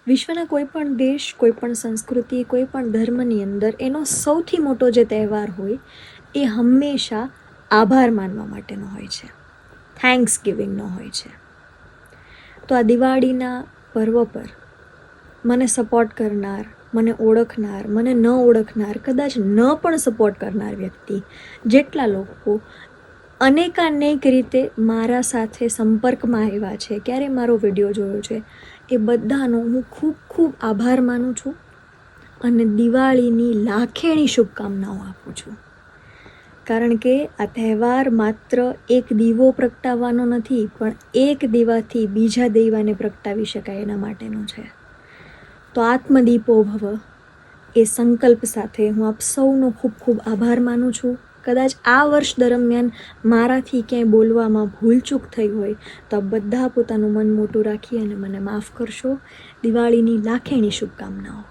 વિશ્વના કોઈ પણ દેશ, કોઈ પણ સંસ્કૃતિ, કોઈ પણ ધર્મની અંદર એનો સૌથી મોટો જે તહેવાર હોય એ હંમેશા આભાર માનવા માટેનો હોય છે, થેન્ક્સ ગિવિંગનો હોય છે. તો આ દિવાળીના પર્વ પર મને સપોર્ટ કરનાર, મને ઓળખનાર, મને ન ઓળખનાર, કદાચ ન પણ સપોર્ટ કરનાર વ્યક્તિ, જેટલા લોકો અનેકાનેક રીતે મારા સાથે સંપર્કમાં આવ્યા છે, ક્યારે મારો વિડીયો જોયો છે, એ બધાનો હું ખૂબ ખૂબ આભાર માનું છું અને દિવાળીની લાખેણી શુભકામનાઓ આપું છું. કારણ કે આ તહેવાર માત્ર એક દીવો પ્રગટાવવાનો નથી, પણ એક દીવાથી બીજા દીવાને પ્રગટાવી શકાય એના માટેનો છે. તો આત્મદીપો ભવ એ સંકલ્પ સાથે હું આપ સૌનો ખૂબ ખૂબ આભાર માનું છું. કદાચ આ વર્ષ દરમિયાન મારાથી ક્યાંય બોલવામાં ભૂલચૂક થઈ હોય તો આ બધા પોતાનું મન મોટું રાખી અને મને માફ કરશો. દિવાળીની લાખેણી શુભકામનાઓ.